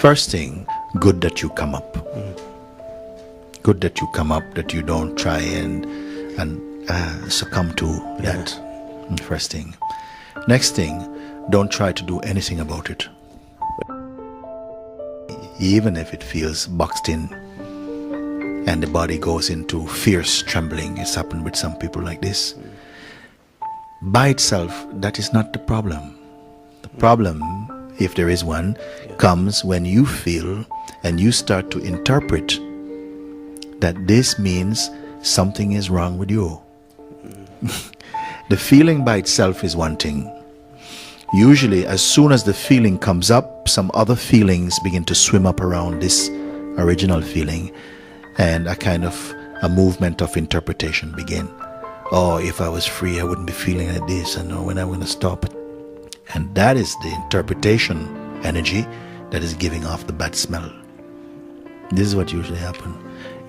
First thing, good that you come up. Good that you come up, that you don't try and succumb to that. First thing. Next thing, don't try to do anything about it. Even if it feels boxed in and the body goes into fierce trembling, it's happened with some people like this. By itself, that is not the problem. The problem, if there is one, comes when you feel and you start to interpret that this means something is wrong with you. The feeling by itself is one thing. Usually, as soon as the feeling comes up, some other feelings begin to swim up around this original feeling, and a movement of interpretation begin. Oh, if I was free, I wouldn't be feeling like this. I know when I'm going to stop it. And that is the interpretation energy that is giving off the bad smell. This is what usually happens.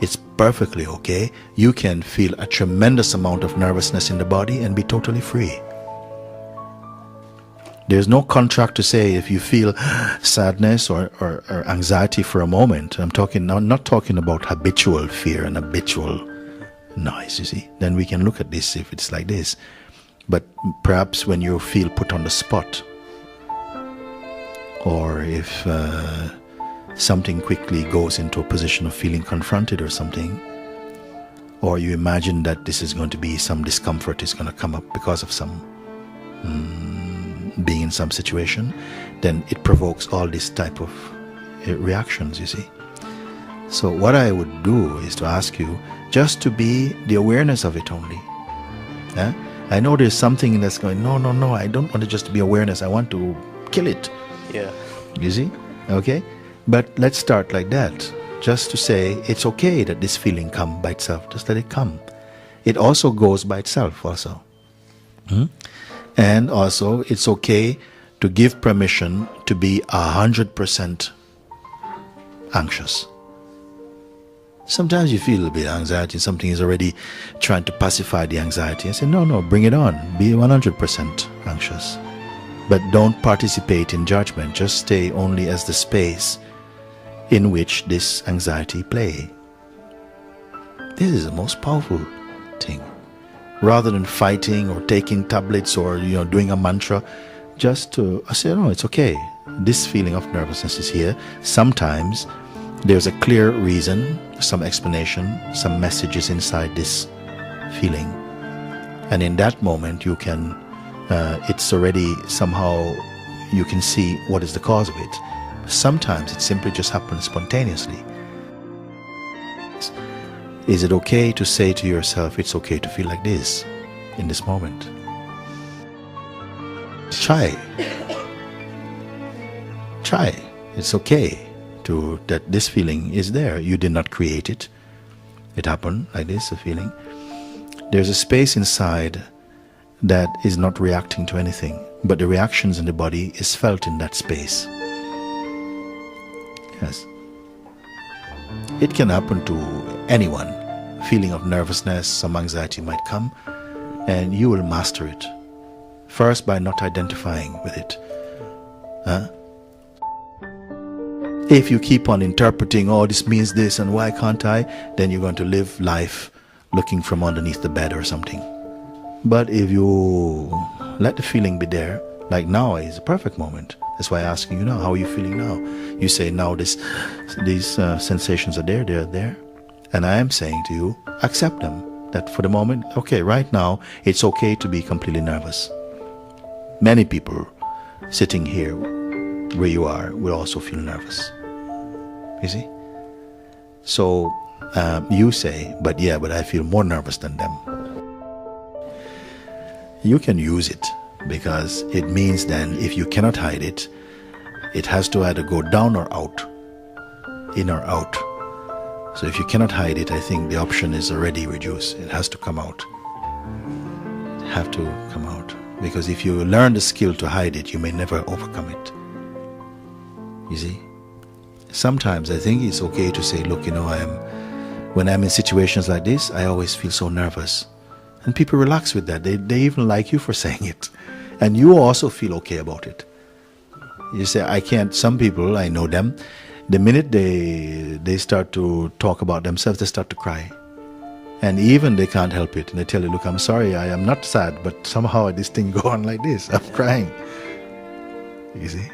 It's perfectly okay. You can feel a tremendous amount of nervousness in the body and be totally free. There's no contract to say if you feel sadness or anxiety for a moment. I'm not talking about habitual fear and habitual noise, you see. Then we can look at this if it's like this. But perhaps when you feel put on the spot, or if something quickly goes into a position of feeling confronted or something, or you imagine that this is going to be some discomfort is going to come up because of some being in some situation, then it provokes all this type of reactions, you see. So what I would do is to ask you just to be the awareness of it only. Yeah? I know there's something that's going, no, I don't want it just to be awareness. I want to kill it. Yeah. You see? Okay? But let's start like that. Just to say, it's okay that this feeling come by itself. Just let it come. It also goes by itself also. And also, it's okay to give permission to be 100% anxious. Sometimes you feel a bit of anxiety, something is already trying to pacify the anxiety. I say, no, bring it on. Be 100% anxious. But don't participate in judgment. Just stay only as the space in which this anxiety play. This is the most powerful thing. Rather than fighting or taking tablets or doing a mantra, just to say, no, it's okay. This feeling of nervousness is here. Sometimes there's a clear reason, some explanation, some messages inside this feeling. And in that moment you can, it's already somehow, you can see what is the cause of it. Sometimes it simply just happens spontaneously. Is it okay to say to yourself, it's okay to feel like this in this moment? Try. It's okay that this feeling is there. You did not create it. It happened like this, a feeling. There's a space inside that is not reacting to anything, but the reactions in the body is felt in that space. Yes. It can happen to anyone. Feeling of nervousness, some anxiety might come, and you will master it. First, by not identifying with it. If you keep on interpreting, oh, this means this and why can't I, then you're going to live life looking from underneath the bed or something. But if you let the feeling be there, like now is a perfect moment. That's why I'm asking you now, how are you feeling now? You say now these sensations are there, they're there. And I am saying to you, accept them. That for the moment, okay, right now, it's okay to be completely nervous. Many people sitting here where you are will also feel nervous. You see? So you say, but I feel more nervous than them. You can use it because it means then if you cannot hide it, it has to either go down or out, in or out. So if you cannot hide it, I think the option is already reduced. It has to come out. Have to come out. Because if you learn the skill to hide it, you may never overcome it. You see? Sometimes I think it's okay to say, look, when I'm in situations like this, I always feel so nervous. And people relax with that. They even like you for saying it. And you also feel okay about it. You say, I can't. Some people, I know them, the minute they start to talk about themselves, they start to cry. And even they can't help it. And they tell you, look, I'm sorry, I am not sad, but somehow this thing go on like this. I'm crying. You see?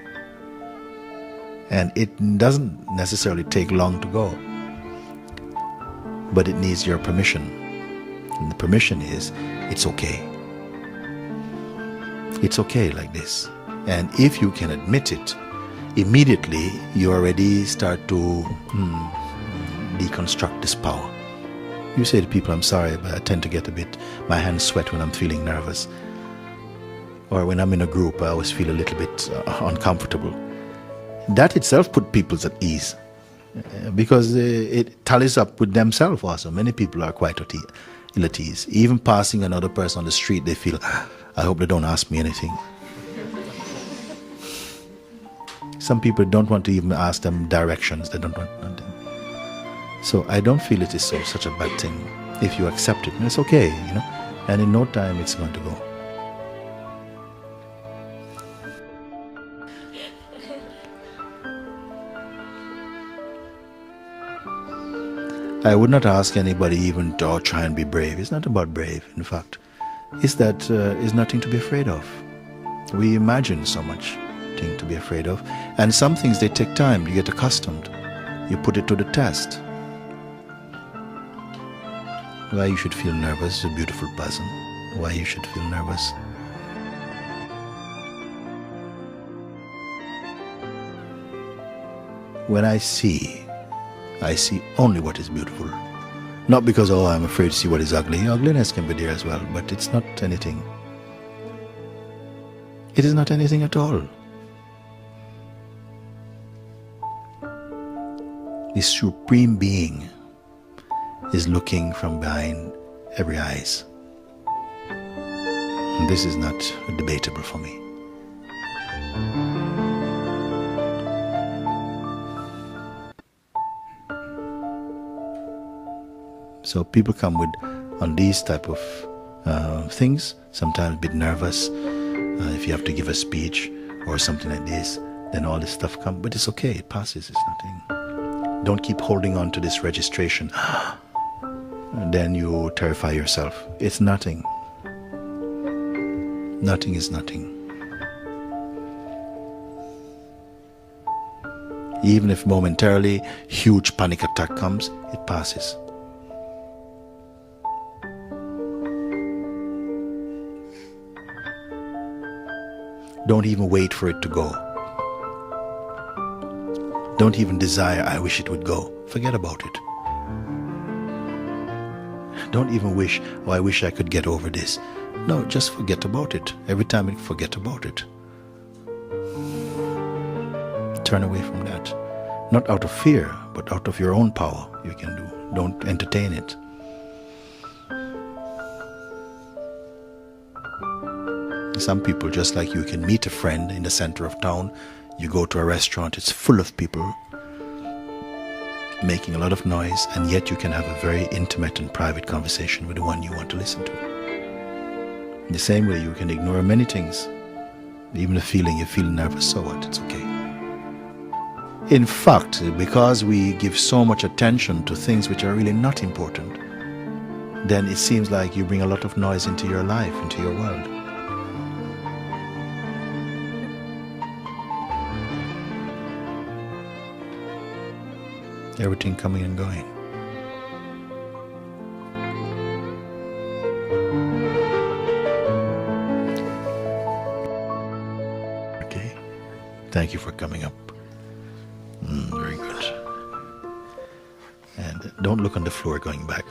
And it doesn't necessarily take long to go. But it needs your permission. And the permission is, it's okay. It's okay like this. And if you can admit it, immediately you already start to deconstruct this power. You say to people, I'm sorry, but I tend to get my hands sweat when I'm feeling nervous. Or when I'm in a group, I always feel a little bit uncomfortable. That itself puts people at ease. Because it tallies up with themselves also. Many people are quite ill at ease. Even passing another person on the street, they feel, I hope they don't ask me anything. Some people don't want to even ask them directions. They don't want nothing. So I don't feel it is such a bad thing if you accept it. And it's okay, you know. And in no time it's going to go. I would not ask anybody even to try and be brave. It's not about brave, in fact. It's that it's nothing to be afraid of. We imagine so much thing to be afraid of. And some things, they take time. You get accustomed. You put it to the test. Why you should feel nervous is a beautiful person. Why you should feel nervous. When I see only what is beautiful. Not because, oh, I'm afraid to see what is ugly. Ugliness can be there as well, but it's not anything. It is not anything at all. The Supreme Being is looking from behind every eyes. And this is not debatable for me. So people come on these type of things, sometimes a bit nervous. If you have to give a speech or something like this, then all this stuff comes. But it's okay, it passes, it's nothing. Don't keep holding on to this registration. And then you terrify yourself. It's nothing. Nothing is nothing. Even if momentarily huge panic attack comes, it passes. Don't even wait for it to go. Don't even desire, I wish it would go. Forget about it. Don't even wish, oh, I wish I could get over this. No, just forget about it. Every time you forget about it. Turn away from that. Not out of fear, but out of your own power you can do. Don't entertain it. Some people, just like you can meet a friend in the center of town, you go to a restaurant, it's full of people making a lot of noise, and yet you can have a very intimate and private conversation with the one you want to listen to. In the same way, you can ignore many things. Even a feeling, you feel nervous, so what? It's okay. In fact, because we give so much attention to things which are really not important, then it seems like you bring a lot of noise into your life, into your world. Everything coming and going. Okay. Thank you for coming up. Very good. And don't look on the floor going back.